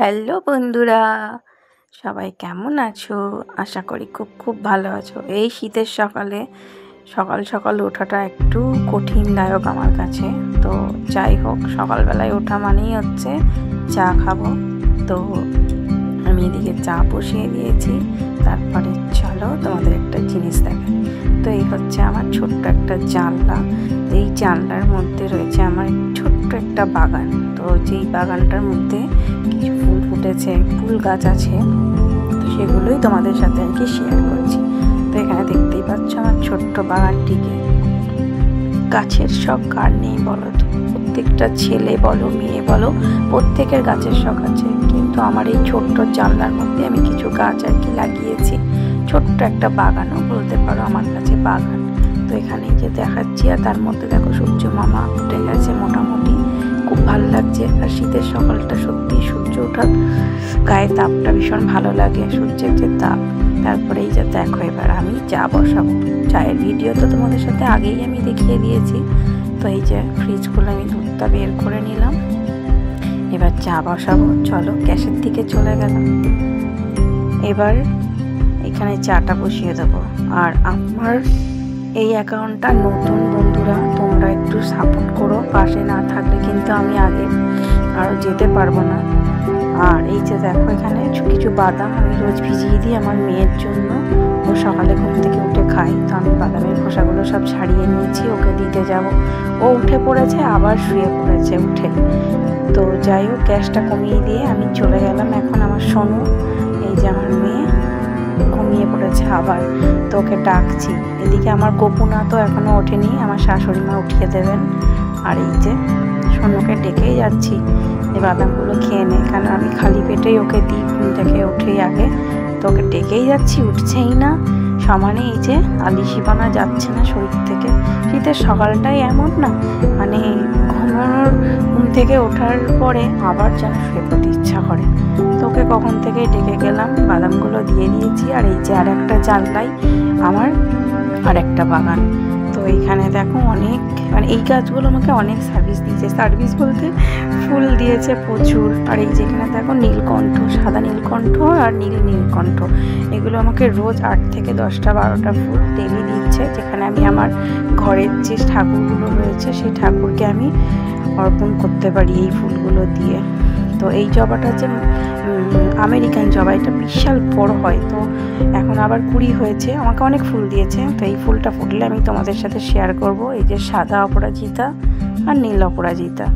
Hello বন্ধুরা, সবাই কেমন আছো? আশা করি খুব খুব ভালো আছো। এই শীতের সকালে সকাল সকাল ওঠাটা একটু কঠিনদায়ক আমার কাছে। তো যাই হোক, সকালবেলায় ওঠা মানেই হচ্ছে চা খাবো। তো আমি এদিকে চা বসিয়ে দিয়েছি। তারপরে চলো তোমাদের একটা জিনিস দেখাই। তো এই হচ্ছে আমার ছোট্ট একটা জানলা। এই জানলার মধ্যে রয়েছে আমার ছোট্ট একটা বাগান। তো যেই বাগানটার মধ্যে কিছু ফুল ফুটেছে, ফুল গাছ আছে, তো সেগুলোই তোমাদের সাথে আর কি শেয়ার করছি। তো এখানে দেখতেই পাচ্ছ আমার ছোট্ট বাগানটিকে। গাছের শখ কার নেই বলো তো? প্রত্যেকটা ছেলে বলো, মেয়ে বলো, প্রত্যেকের গাছের শখ আছে। কিন্তু আমার এই ছোট্ট জানলার মধ্যে আমি কিছু গাছ আর কি লাগিয়েছি। ছোট্ট একটা বাগানও বলতে পারো আমার কাছে বাগান। তো এখানে যে দেখাচ্ছি, আর তার মধ্যে দেখো সূর্য মামা উঠে গেছে মোটামুটি। খুব ভালো লাগছে। আর শীতের সকালটা সত্যি সূর্য ওঠার গায়ে তাপটা ভীষণ ভালো লাগে, সূর্যের যে তাপ। তারপরে এই যে দেখো, এবার আমি চা বসাবো। চায়ের ভিডিও তো তোমাদের সাথে আগেই আমি দেখিয়ে দিয়েছি। তো এই যে ফ্রিজ খুলে আমি দুধটা বের করে নিলাম। এবার চা বসাবো। চলো গ্যাসের দিকে চলে গেলাম। এবার এখানে চাটা বসিয়ে দেবো। আর আমার এই অ্যাকাউন্টটা নতুন বন্ধুরা, তোমরা একটু সাপোর্ট করো। পাশে না থাকলে কিন্তু আমি আগে আরও যেতে পারবো না। আর এই যে দেখো, এখানে কিছু বাদাম আমি রোজ ভিজিয়ে দিই আমার মেয়ের জন্য। ও সকালে ঘুম থেকে উঠে খাই। তো আমি বাদামের খোসাগুলো সব ছাড়িয়ে নিয়েছি, ওকে দিতে যাব। ও উঠে পড়েছে, আবার শুয়ে পড়েছে উঠে। তো যাই হোক, গ্যাসটা কমিয়ে দিয়ে আমি চলে গেলাম। এখন আমার সোনু, এই যে আমার মেয়ে, ঘুমিয়ে পড়েছে আবার। তো ওকে ডাকছি। এদিকে আমার গোপুনা তো এখনও ওঠেনি, আমার শাশুড়ি মা উঠিয়ে দেবেন। আর এই যে সোনুকে ডেকেই যাচ্ছি যে বাদামগুলো খেয়ে নে, কারণ আমি খালি পেটেই ওকে দিই ঘুম থেকে উঠেই আগে। তো ওকে ডেকেই যাচ্ছি, উঠছেই না। সমানে এই যে আলিশিপানা যাচ্ছে না শরীর থেকে। শীতের সকালটাই এমন না, মানে ঘুম থেকে ওঠার পরে আবার যেন শুয়ে পড়তে ইচ্ছা করে। তো ওকে কখন থেকে ডেকে গেলাম, বাদামগুলো দিয়ে দিয়েছি। আর এই যে আর একটা জানলাই আমার আর একটা বাগান। তো এইখানে দেখো অনেক, মানে এই গাছগুলো আমাকে অনেক সার্ভিস দিয়েছে। সার্ভিস বলতে ফুল দিয়েছে প্রচুর। আর এই যেখানে দেখো নীলকণ্ঠ, সাদা নীলকণ্ঠ আর নীলকণ্ঠ, এগুলো আমাকে রোজ 8 থেকে 10টা 12টা ফুল ডেলি দিচ্ছে। যেখানে আমি আমার ঘরের যে ঠাকুরগুলো রয়েছে সেই ঠাকুরকে আমি অর্পণ করতে পারি এই ফুলগুলো দিয়ে। তো এই জবাটা যে আমেরিকান জবা, এটা বিশাল বড় হয়। তো এখন আবার কুড়ি হয়েছে, আমাকে অনেক ফুল দিয়েছে। তো এই ফুলটা ফুটলে আমি তোমাদের সাথে শেয়ার করব। এই যে সাদা অপরাজিতা আর নীল অপরাজিতা।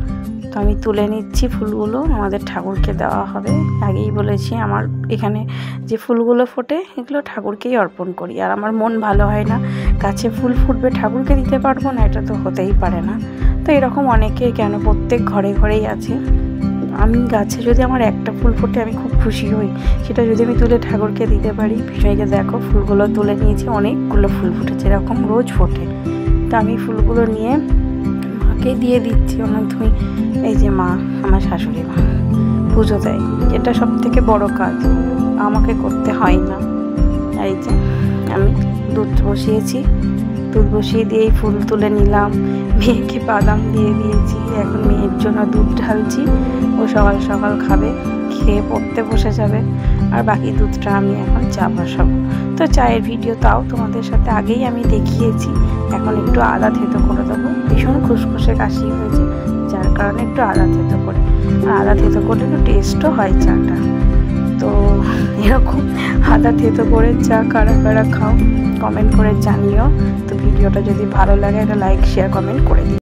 তো আমি তুলে নিচ্ছি ফুলগুলো, আমাদের ঠাকুরকে দেওয়া হবে। আগেই বলেছি আমার এখানে যে ফুলগুলো ফোটে এগুলো ঠাকুরকেই অর্পণ করি। আর আমার মন ভালো হয় না, গাছে ফুল ফুটবে ঠাকুরকে দিতে পারবো না, এটা তো হতেই পারে না। তো এরকম অনেকেই, কেন প্রত্যেক ঘরে ঘরেই আছে। আমি গাছে যদি আমার একটা ফুল ফোটে আমি খুব খুশি হই, সেটা যদি আমি তুলে ঠাকুরকে দিতে পারি। ভীষণকে দেখো ফুলগুলো তুলে নিয়েছি, অনেকগুলো ফুল ফুটেছে, এরকম রোজ ফোটে। তো আমি ফুলগুলো নিয়ে মাকে দিয়ে দিচ্ছি। তুমি এই যে মা, আমার শাশুড়ি মা পুজো দেয়, এটা সব থেকে বড় কাজ, আমাকে করতে হয় না। এই যে আমি দুধ বসিয়েছি, দুধ বসিয়ে দিয়ে ফুল তুলে নিলাম। মেয়েকে বাদাম দিয়ে দিয়েছি, এখন মেয়ের জন্য দুধ ঢালছি। ও সকাল সকাল খাবে, খেয়ে পড়তে বসে যাবে। আর বাকি দুধটা আমি এখন চা বসাবো। তো চায়ের ভিডিও তাও তোমাদের সাথে আগেই আমি দেখিয়েছি। এখন একটু আদা থেতো করে দেবো। ভীষণ খুসখুসে কাশি হয়েছে, যার কারণে একটু আদা থেতো করে। আর আদা থেতো করলে একটু টেস্টও হয় চাটা। তো এরকম আদা থেতো করে চা কারা কারা খাও কমেন্ট করে জানিও। তো ভিডিওটা যদি ভালো লাগে একটা লাইক, শেয়ার, কমেন্ট করে দিও।